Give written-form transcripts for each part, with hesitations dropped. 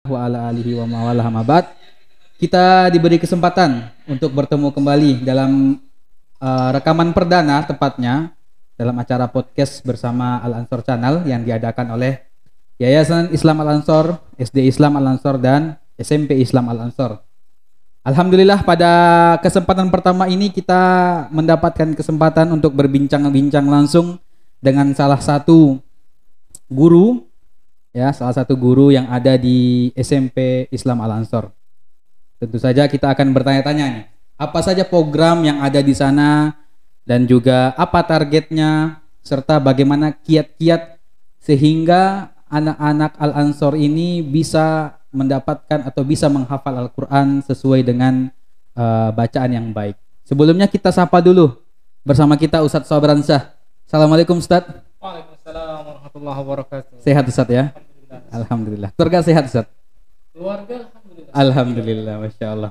wa ala alihi wa mawalah mabad. Kita diberi kesempatan untuk bertemu kembali dalam rekaman perdana tepatnya dalam acara podcast bersama Al Ansor Channel yang diadakan oleh Yayasan Islam Al Ansor, SD Islam Al Ansor dan SMP Islam Al Ansor. Alhamdulillah pada kesempatan pertama ini kita mendapatkan kesempatan untuk berbincang-bincang langsung dengan salah satu guru yang ada di SMP Islam Al Ansor. Tentu saja kita akan bertanya-tanya nih, apa saja program yang ada di sana dan juga apa targetnya serta bagaimana kiat-kiat sehingga anak-anak Al Ansor ini bisa mendapatkan atau bisa menghafal Al-Quran sesuai dengan bacaan yang baik. Sebelumnya kita sapa dulu bersama kita Ustadz Sobransyah. Assalamualaikum Ustadz. Waalaikumsalam warahmatullahi wabarakatuh. Sehat Ustadz ya? Alhamdulillah. Keluarga sehat Ustadz? Keluarga alhamdulillah. Alhamdulillah, Masya Allah.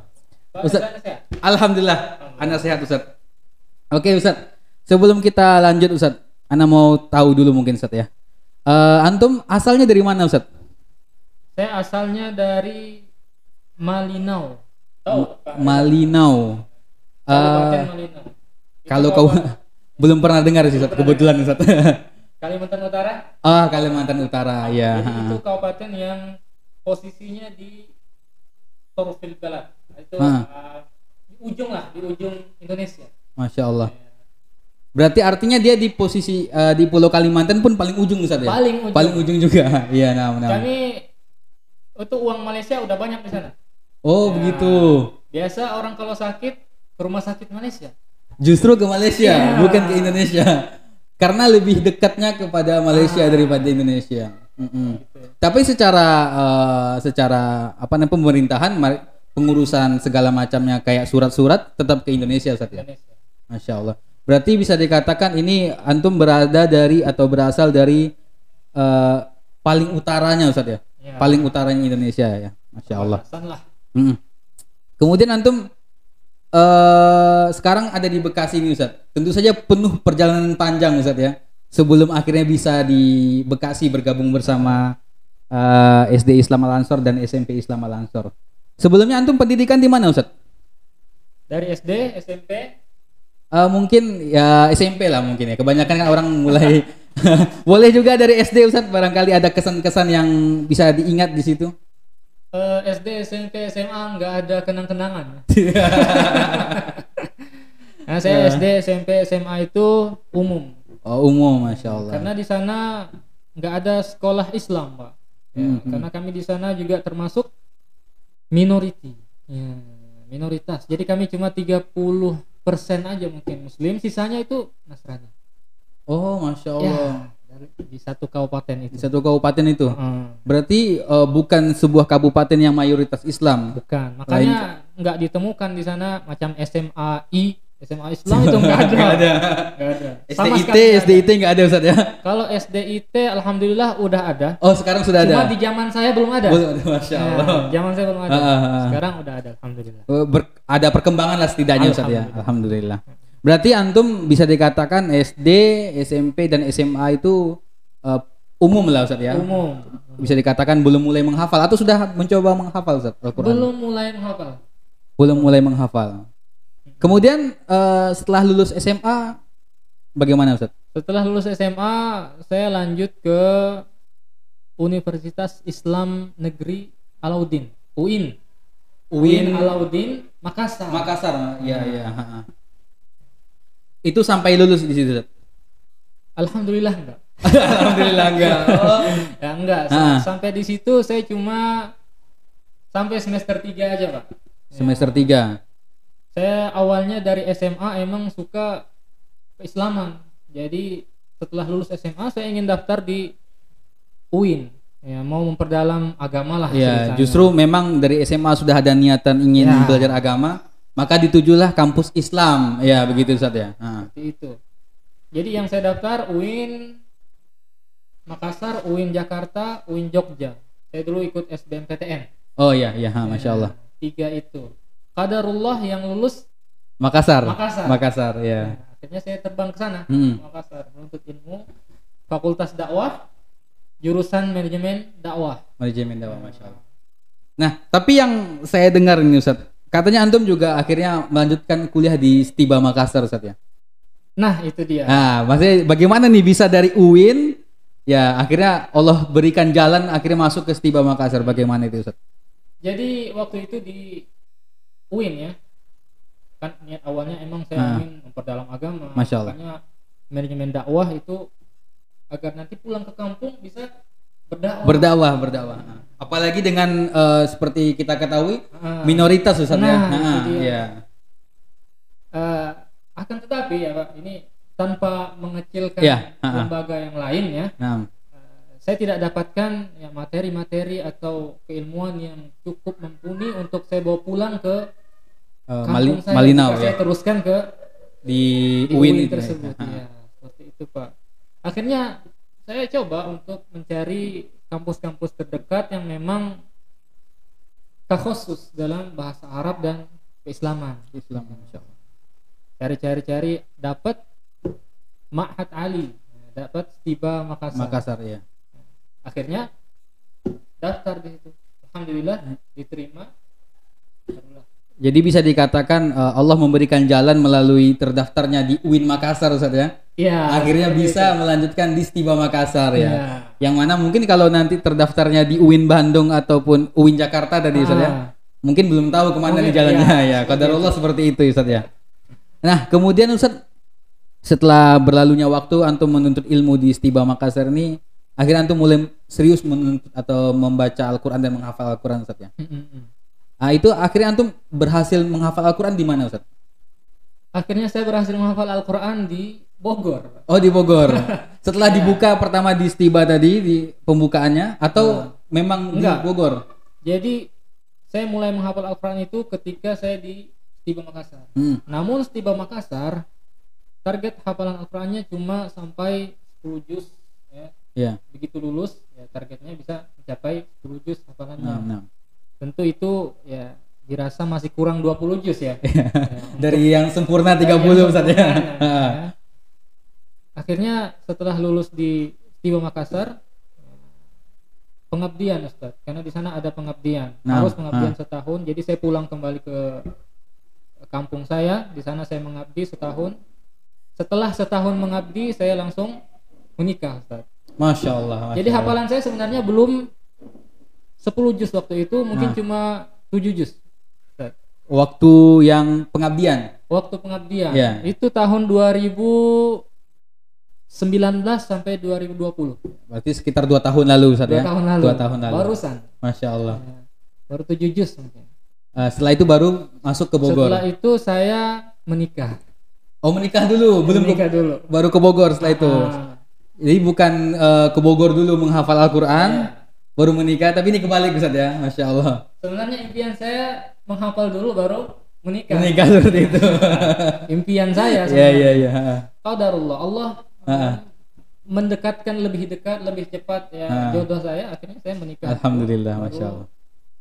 Ustadz, Alhamdulillah, Anda sehat Ustadz. Oke Ustadz, sebelum kita lanjut Ustadz, Anda mau tahu dulu mungkin Ustadz ya. Antum asalnya dari mana Ustadz? Saya asalnya dari Malinau. Tahu? Malinau. Kabupaten Malinau. Kalau kau belum pernah dengar sih Ustadz, kebetulan Ustadz. Kalimantan Utara? Oh, Kalimantan Utara, ya. Jadi itu kabupaten yang posisinya di Torfil Balad. Itu di ujung Indonesia. Masya Allah. Berarti artinya dia di posisi di Pulau Kalimantan pun paling ujung Ustadz ya? Paling ujung juga. Iya, nah. Kami itu uang Malaysia udah banyak di sana. Oh, begitu. Biasa orang kalau sakit ke rumah sakit Malaysia. Justru ke Malaysia, bukan ke Indonesia. Karena lebih dekatnya kepada Malaysia daripada Indonesia. Tapi secara pemerintahan, pengurusan segala macamnya kayak surat-surat tetap ke Indonesia Ustaz ya. Masya Allah. Berarti bisa dikatakan ini antum berasal dari paling utaranya Ustaz ya. Paling utaranya Indonesia ya. Masya Allah. Kemudian antum sekarang ada di Bekasi ini Ustaz. Tentu saja penuh perjalanan panjang Ustaz ya. Sebelum akhirnya bisa di Bekasi bergabung bersama SD Islam Al Ansor dan SMP Islam Al Ansor. Sebelumnya antum pendidikan di mana Ustaz? Dari SD, SMP? Mungkin ya SMP lah mungkin ya. Kebanyakan kan orang mulai boleh juga dari SD Ustaz, barangkali ada kesan-kesan yang bisa diingat di situ. SD, SMP, SMA nggak ada kenang-kenangan. Nah, saya SD, SMP, SMA itu umum. Oh, umum, Masya Allah. Karena di sana nggak ada sekolah Islam, Pak. Karena kami di sana juga termasuk minoritas. Jadi kami cuma 30% aja mungkin Muslim, sisanya itu Nasrani. Oh, Masya Allah. Di satu kabupaten itu. Di satu kabupaten itu. Berarti bukan sebuah kabupaten yang mayoritas Islam. Bukan. Makanya nggak ditemukan di sana macam SMA Islam itu nggak ada. SDIT nggak ada Ustaz ya. Kalau SDIT alhamdulillah udah ada. Oh, sekarang sudah ada. Cuma di zaman saya belum ada. Masya Allah. Zaman saya belum ada. Sekarang udah ada alhamdulillah. Ada perkembangan lah setidaknya Ustaz ya. Alhamdulillah. Berarti antum bisa dikatakan SD, SMP dan SMA itu umum lah Ustaz ya. Umum. Bisa dikatakan belum mulai menghafal atau sudah mencoba menghafal Ustaz Al-Quran? Belum mulai menghafal. Kemudian setelah lulus SMA bagaimana Ustaz? Setelah lulus SMA saya lanjut ke Universitas Islam Negeri Alauddin, UIN Alauddin Makassar. Iya. Itu sampai lulus di situ Ustaz? Alhamdulillah enggak. Alhamdulillah enggak. Oh. Ya enggak. Sampai di situ saya cuma sampai semester 3 aja, Pak. Semester 3. Saya awalnya dari SMA emang suka keislaman. Jadi setelah lulus SMA saya ingin daftar di UIN. Ya, mau memperdalam agama lah. Ya, justru memang dari SMA sudah ada niatan ingin belajar agama, maka ditujulah kampus Islam. Ya, begitu Ustaz ya. Seperti itu. Jadi yang saya daftar UIN Makassar, UIN Jakarta, UIN Jogja. Saya dulu ikut SBMPTN. Oh iya, Masya Allah. 3 itu. Qadarullah yang lulus Makassar, ya. Akhirnya saya terbang ke sana, Makassar, menuntut ilmu, Fakultas Dakwah, jurusan manajemen dakwah. Manajemen dakwah, Masya Allah. Nah, tapi yang saya dengar ini Ustaz, katanya antum juga akhirnya melanjutkan kuliah di Stiba Makassar Ustaz ya. Nah, itu dia. Nah, maksudnya bagaimana nih bisa dari UIN ya akhirnya Allah berikan jalan akhirnya masuk ke Stiba Makassar, bagaimana itu Ustaz? Jadi waktu itu di UIN ya, kan niat awalnya emang saya ingin memperdalam agama. Masya Allah. Makanya manajemen dakwah itu agar nanti pulang ke kampung bisa berdakwah. Apalagi dengan seperti kita ketahui minoritas Ustaz ya. Iya. Akan tetapi ya Pak, ini tanpa mengecilkan lembaga yang lain ya. Saya tidak dapatkan ya materi-materi atau keilmuan yang cukup mumpuni untuk saya bawa pulang ke kampung saya. Malinau saya teruskan ke di UIN tersebut ya. Seperti itu Pak. Akhirnya saya coba untuk mencari kampus-kampus terdekat yang memang khusus dalam bahasa Arab dan keislaman. Islam, insyaallah. Cari dapat Ma'had Ali, dapat Stiba Makassar ya. Akhirnya daftar di situ. Alhamdulillah diterima. Jadi bisa dikatakan Allah memberikan jalan melalui terdaftarnya di UIN Makassar Ustaz ya. Iya. Akhirnya bisa melanjutkan di Stiba Makassar ya. Yang mana mungkin kalau nanti terdaftarnya di UIN Bandung ataupun UIN Jakarta tadi Ustaz ya. Mungkin belum tahu kemana nih jalannya ya. Qadarullah seperti itu Ustaz ya. Nah, kemudian Ustaz setelah berlalunya waktu antum menuntut ilmu di Stiba Makassar ini, akhirnya antum mulai serius menuntut atau membaca Al-Qur'an dan menghafal Al-Qur'an Ustaz ya. Nah, itu akhirnya antum berhasil menghafal Al-Qur'an di mana Ustaz? Akhirnya saya berhasil menghafal Al-Qur'an di Bogor. Oh, di Bogor. Setelah dibuka pertama di Stiba tadi di pembukaannya atau memang enggak di Bogor? Jadi saya mulai menghafal Al-Qur'an itu ketika saya di Stiba Makassar. Namun Stiba Makassar target hafalan Al-Qur'annya cuma sampai 10 juz ya. Yeah. Begitu lulus ya targetnya bisa mencapai 10 juz hafalannya. Tentu itu ya dirasa masih kurang 20 juz ya. Dari yang sempurna 30 Ustaz ya. Akhirnya setelah lulus di Stiba Makassar pengabdian Ustaz, karena di sana ada pengabdian. Harus pengabdian setahun. Jadi saya pulang kembali ke kampung saya, di sana saya mengabdi setahun. Setelah setahun mengabdi, saya langsung menikah, Ustaz. Masya Allah. Jadi hafalan saya sebenarnya belum 10 juz waktu itu, mungkin cuma 7 juz. Ustaz. Waktu yang pengabdian? Waktu pengabdian. Itu tahun 2019 sampai 2020. Berarti sekitar 2 tahun lalu Ustaz ya? 2 tahun lalu. Barusan. Masya Allah. Baru 7 juz mungkin. Setelah itu baru masuk ke Bogor. Setelah itu saya menikah. Oh, menikah dulu, belum menikah dulu. Baru ke Bogor setelah itu. Jadi bukan ke Bogor dulu menghafal Al-Qur'an, baru menikah, tapi ini kebalik Ustaz ya. Masya Allah. Sebenarnya impian saya menghafal dulu baru menikah. Menikah seperti itu. Impian saya sebenarnya. Iya. Qadarullah, Allah mendekatkan lebih dekat, lebih cepat ya jodoh saya, akhirnya saya menikah. Alhamdulillah, Masya Allah.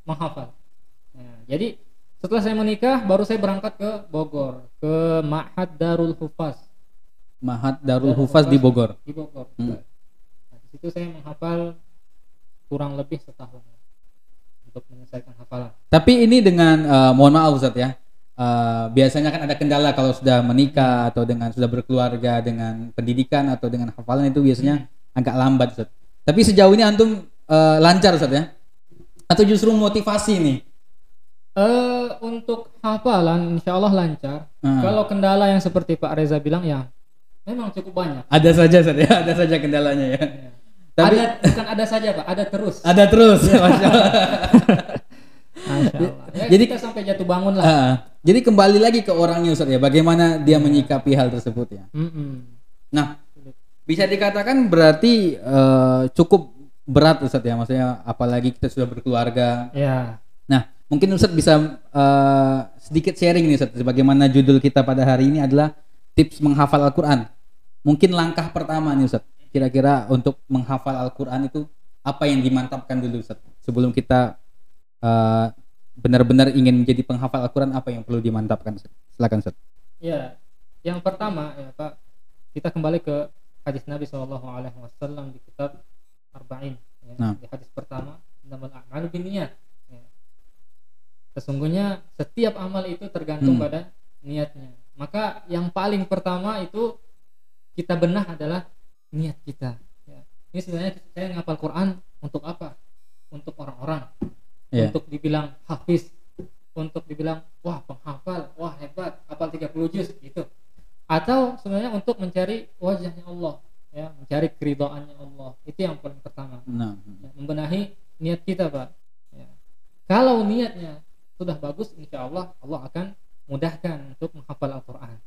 Menghafal. Jadi setelah saya menikah baru saya berangkat ke Bogor, ke Ma'had Darul Hufaz. Ma'had Darul Hufaz di Bogor. Di Bogor. Nah, di situ saya menghafal kurang lebih setahun untuk menyelesaikan hafalan. Tapi ini dengan mohon maaf Ustaz ya. Biasanya kan ada kendala kalau sudah menikah atau dengan sudah berkeluarga, dengan pendidikan atau dengan hafalan itu biasanya agak lambat Ustaz. Tapi sejauh ini antum lancar Ustaz ya? Atau justru motivasi nih? Untuk hafalan insya Allah lancar. Kalau kendala yang seperti Pak Reza bilang ya memang cukup banyak. Ada saja Ustaz ya, ada saja kendalanya ya. Tapi bukan ada saja Pak, ada terus. Ada terus. Masya Allah. Masya Allah. Ya, jadi kita sampai jatuh bangun lah. Jadi kembali lagi ke orangnya Ustaz ya, bagaimana dia menyikapi hal tersebut ya. Nah, bisa dikatakan berarti cukup berat Ustaz ya, maksudnya apalagi kita sudah berkeluarga. Ya. Nah, mungkin Ustaz bisa sedikit sharing nih Ustaz, bagaimana judul kita pada hari ini adalah tips menghafal Al-Qur'an. Mungkin langkah pertama nih Ustaz, kira-kira untuk menghafal Al-Qur'an itu apa yang dimantapkan dulu Ustaz? Sebelum kita benar-benar ingin menjadi penghafal Al-Qur'an, apa yang perlu dimantapkan Ustaz? Silakan Ustaz. Ya, yang pertama ya Pak, kita kembali ke hadis Nabi SAW di kitab Arba'in ya. Di hadis pertama, innamal a'malu binniyat. sesungguhnya setiap amal itu tergantung Hmm. pada niatnya. Maka yang paling pertama itu kita benah adalah niat kita. Ya. Ini sebenarnya saya ngapal Quran untuk apa? Untuk orang-orang, Iya. untuk dibilang hafiz, untuk dibilang wah penghafal, wah hebat, hafal 30 juz gitu. Atau sebenarnya untuk mencari wajahnya Allah, ya, mencari keridhaannya Allah. Itu yang paling pertama. Nah, Ya, membenahi niat kita, Pak. Ya. Kalau niatnya sudah bagus, insya Allah Allah akan mudahkan untuk menghafal Al-Quran.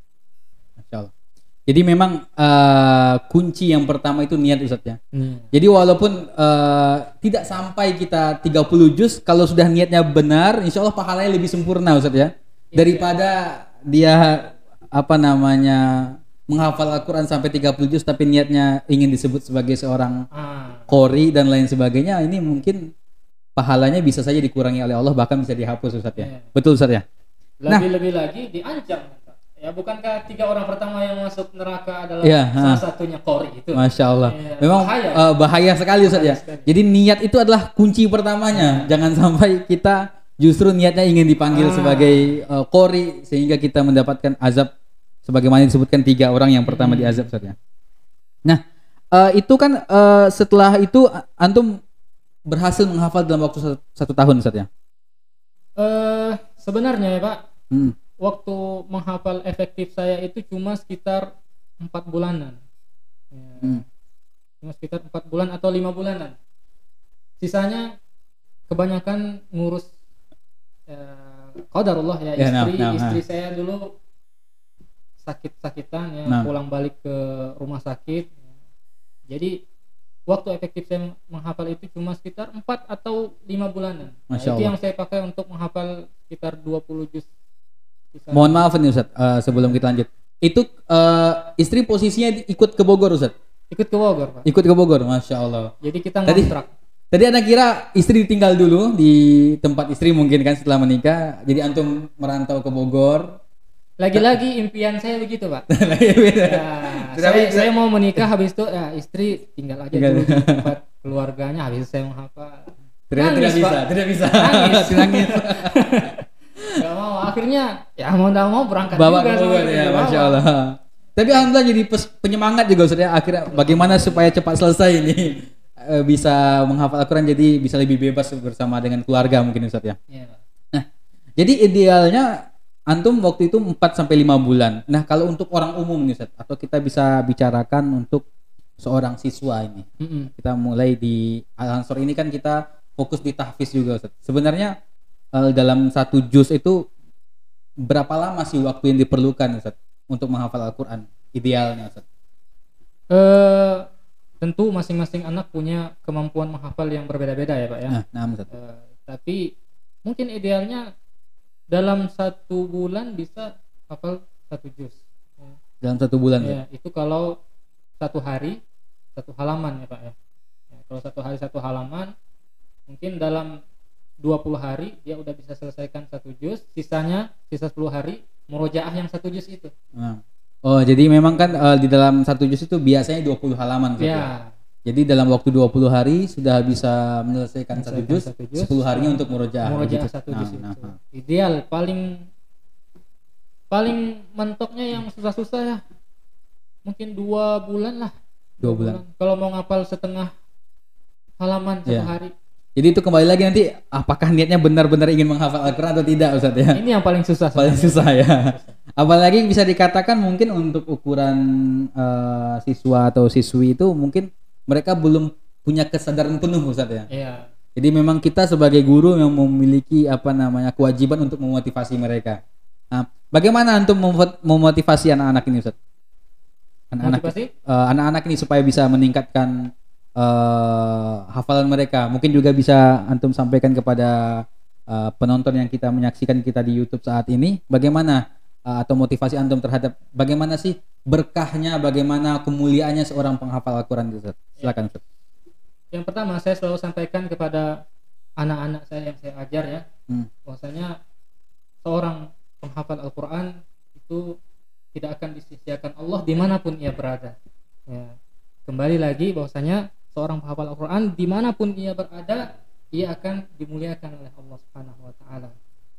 Masya Allah. Jadi memang kunci yang pertama itu niat, Ustadz ya. Hmm. Jadi walaupun tidak sampai kita 30 juz, kalau sudah niatnya benar, insya Allah pahalanya lebih sempurna, Ustadz ya. Daripada dia apa namanya menghafal Al-Quran sampai 30 juz tapi niatnya ingin disebut sebagai seorang qori dan lain sebagainya, ini mungkin pahalanya bisa saja dikurangi oleh Allah, bahkan bisa dihapus, Ustadz ya. Iya. Betul, Ustadz ya. Lebih-lebih lagi diancam. Ya, bukankah 3 orang pertama yang masuk neraka adalah Iya, salah satunya qori itu? Masya Allah. Iya, Memang bahaya. bahaya sekali, Ustadz ya. Bahaya sekali. Jadi niat itu adalah kunci pertamanya. Jangan sampai kita justru niatnya ingin dipanggil sebagai qori sehingga kita mendapatkan azab sebagaimana disebutkan 3 orang yang pertama diazab, Ustadz ya. Nah, itu kan setelah itu antum berhasil menghafal dalam waktu 1 tahun, Ustadz ya. Sebenarnya ya, Pak, Hmm. waktu menghafal efektif saya itu cuma sekitar 4 bulanan. Ya, cuma sekitar 4 bulan atau 5 bulanan. Sisanya kebanyakan ngurus qadarullah ya, Ya, istri saya dulu sakit-sakitan ya, pulang balik ke rumah sakit. Jadi waktu efektif saya menghafal itu cuma sekitar 4 atau 5 bulanan. Nah, itu yang saya pakai untuk menghafal sekitar 20 juz. Mohon maaf nih, Ustadz, sebelum kita lanjut. Itu istri posisinya ikut ke Bogor, Ustadz? Ikut ke Bogor, Pak. Ikut ke Bogor, Masya Allah. Jadi kita ngontrak. Tadi Anda kira istri ditinggal dulu di tempat istri mungkin kan setelah menikah. Jadi antum merantau ke Bogor. Lagi-lagi impian saya begitu, Pak. Saya mau menikah, habis itu ya istri tinggal aja dulu di tempat keluarganya, habis itu saya menghafal. Tidak bisa. Nangis. Gak mau, akhirnya ya mau tidak mau berangkat Bawa juga ke Bogor ya, Masya Allah. Tapi alhamdulillah jadi penyemangat juga, Ustadz ya. Akhirnya bagaimana supaya cepat selesai ini bisa menghafal Al-Quran, jadi bisa lebih bebas bersama dengan keluarga mungkin, Ustadz ya. Nah, jadi idealnya antum waktu itu 4 sampai 5 bulan. Nah, kalau untuk orang umum nih, Ustadz, atau kita bisa bicarakan untuk seorang siswa ini. Kita mulai di Al-Ansor ini kan kita fokus di tahfiz juga, Ustadz. Sebenarnya dalam 1 juz itu berapa lama sih waktu yang diperlukan, Ustadz, untuk menghafal Al-Quran idealnya, Ustadz? Tentu masing-masing anak punya kemampuan menghafal yang berbeda-beda ya, Pak ya. Nah, Ustadz. Tapi mungkin idealnya dalam 1 bulan bisa hafal 1 juz. Dalam 1 bulan ya, itu kalau 1 hari 1 halaman ya, Pak ya. Kalau 1 hari 1 halaman, mungkin dalam 20 hari dia udah bisa selesaikan 1 juz. Sisa 10 hari murojaah yang 1 juz itu. Oh, jadi memang kan di dalam 1 juz itu biasanya 20 halaman, Ustadz, ya. Jadi dalam waktu 20 hari sudah bisa menyelesaikan 1 juz, 10 harinya untuk murojaah. Murojaah 1 juz itu. Ideal, paling mentoknya yang susah-susah ya mungkin 2 bulan lah. 2 bulan. Kalau mau ngapal setengah halaman 1 hari. Jadi itu kembali lagi nanti apakah niatnya benar-benar ingin menghafal Al-Quran atau tidak, Ustadz ya. Ini yang paling susah. Paling susah ya. Apalagi bisa dikatakan mungkin untuk ukuran siswa atau siswi itu mungkin mereka belum punya kesadaran penuh, Ustadz ya. Iya. Jadi memang kita sebagai guru yang memiliki kewajiban untuk memotivasi mereka. Nah, bagaimana untuk memotivasi anak-anak ini, Ustadz? Anak-anak ini supaya bisa meningkatkan hafalan mereka. Mungkin juga bisa antum sampaikan kepada penonton yang kita menyaksikan kita di YouTube saat ini, bagaimana atau motivasi antum terhadap bagaimana sih berkahnya, bagaimana kemuliaannya seorang penghafal Al-Quran, Ustaz. Silakan, Ustaz. Yang pertama saya selalu sampaikan kepada anak-anak saya yang saya ajar ya, bahwasanya seorang penghafal Al-Quran itu tidak akan disia-siakan Allah dimanapun ia berada. Ya. Kembali lagi bahwasanya seorang penghafal Al-Quran dimanapun ia berada, ia akan dimuliakan oleh Allah Subhanahu Wa Taala.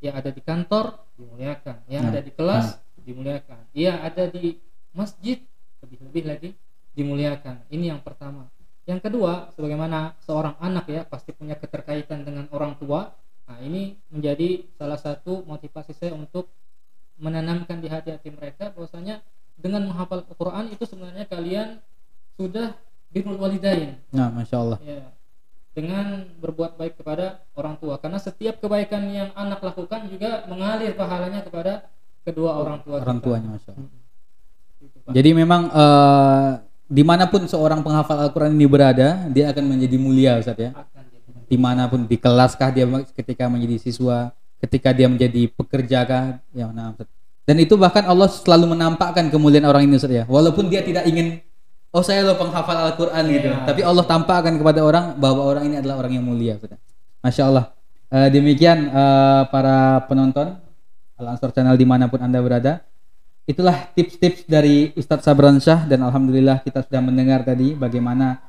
ia ada di kantor dimuliakan, ia ada di kelas dimuliakan, ia ada di masjid lebih-lebih lagi dimuliakan. Ini yang pertama. Yang kedua, sebagaimana seorang anak ya pasti punya keterkaitan dengan orang tua. Nah, ini menjadi salah satu motivasi saya untuk menanamkan di hati-hati mereka bahwasanya dengan menghafal Al-Quran itu sebenarnya kalian sudah birrul walidain. Nah, masya Allah. Ya, dengan berbuat baik kepada orang tua, karena setiap kebaikan yang anak lakukan juga mengalir pahalanya kepada kedua orang tua. Orang tuanya, masya Allah. Itu, Jadi memang dimanapun seorang penghafal Al-Quran ini berada, dia akan menjadi mulia, Ustaz ya. Dimanapun, di kelas kah dia ketika menjadi siswa, ketika dia menjadi pekerja kah, ya, nah, Ustaz. Dan itu bahkan Allah selalu menampakkan kemuliaan orang ini, Ustaz ya. Walaupun dia tidak ingin, oh saya loh penghafal Al-Quran gitu, tapi Allah tampakkan kepada orang bahwa orang ini adalah orang yang mulia, Ustaz. Masya Allah. Demikian para penonton Al-Ansor Channel dimanapun Anda berada. Itulah tips-tips dari Ustadz Sabransyah, dan alhamdulillah kita sudah mendengar tadi bagaimana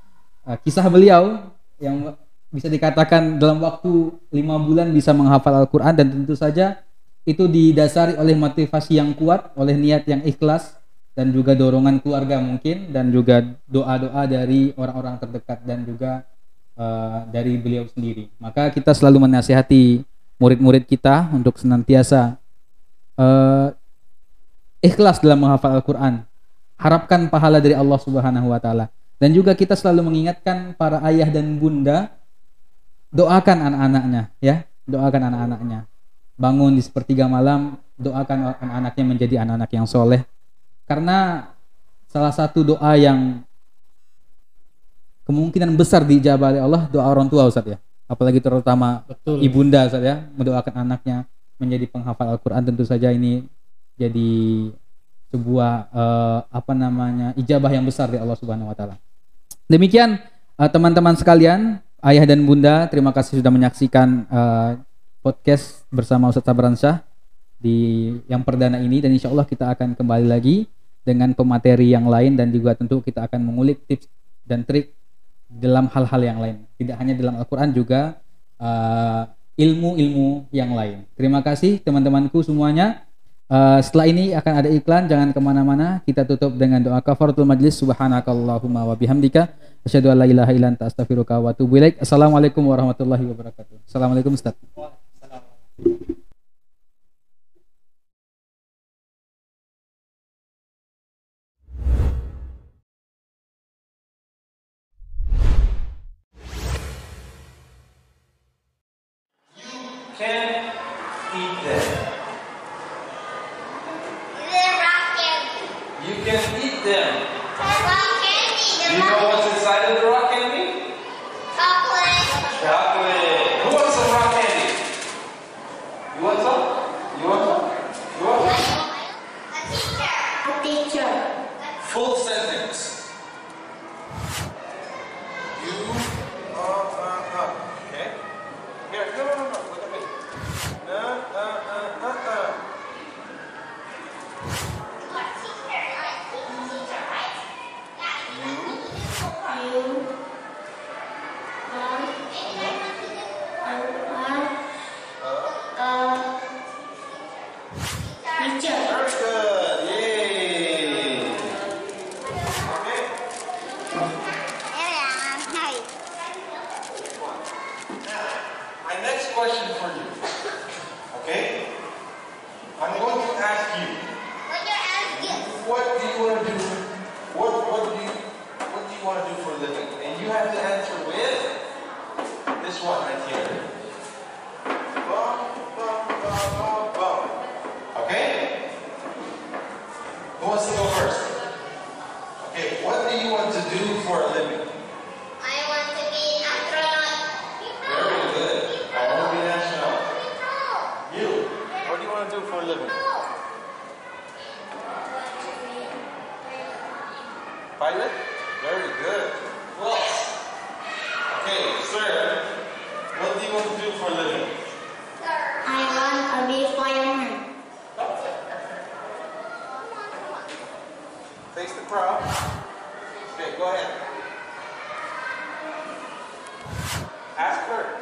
kisah beliau yang bisa dikatakan dalam waktu 5 bulan bisa menghafal Al-Quran, dan tentu saja itu didasari oleh motivasi yang kuat, oleh niat yang ikhlas, dan juga dorongan keluarga mungkin, dan juga doa-doa dari orang-orang terdekat, dan juga dari beliau sendiri. Maka kita selalu menasihati murid-murid kita untuk senantiasa ikhlas dalam menghafal Al-Quran, harapkan pahala dari Allah Subhanahu wa Ta'ala. Dan juga kita selalu mengingatkan para ayah dan bunda, doakan anak-anaknya ya, doakan anak-anaknya. Bangun di sepertiga malam, doakan anak-anaknya menjadi anak-anak yang soleh. Karena salah satu doa yang kemungkinan besar dijabah oleh Allah, doa orang tua, Ustaz ya. Apalagi terutama ibunda, Ustaz ya, mendoakan anaknya menjadi penghafal Al-Quran. Tentu saja ini jadi sebuah ijabah yang besar dari Allah Subhanahu wa Ta'ala. Demikian teman-teman sekalian, ayah dan bunda, terima kasih sudah menyaksikan podcast bersama Ustadz Sabransyah di yang perdana ini, dan insya Allah kita akan kembali lagi dengan pemateri yang lain, dan juga tentu kita akan mengulik tips dan trik dalam hal-hal yang lain, tidak hanya dalam Al-Quran, juga ilmu-ilmu yang lain. Terima kasih teman-temanku semuanya. Setelah ini akan ada iklan, jangan kemana-mana. Kita tutup dengan doa kafaratul majlis. Subhanakallahumma wa bihamdika asyhadu an la ilaha illa anta astaghfiruka wa atubu ilaik. Assalamualaikum warahmatullahi wabarakatuh. Assalamualaikum Ustaz. Can eat them. You can eat them. Do you know what's inside of the rock candy? Chocolate. Who wants some rock candy? You want some? You want some? You want some? Full sentence. You okay? Here, no. Look at me. Very good. Yay. Okay. My next question for you. Okay? I'm going to ask you. What do you want to do? What do you want to do for a living? And you have to answer with this one right here. Bum, bum, bum, bum, bum. Okay? Who wants to go first? Okay, what do you want to do for a living? Very good. I want to be an astronaut. You? What do you want to do for a living? Pilot? Very good. Who else? Okay, sir. What do you want to do for a living? Face the crowd. Okay, go ahead. Ask her.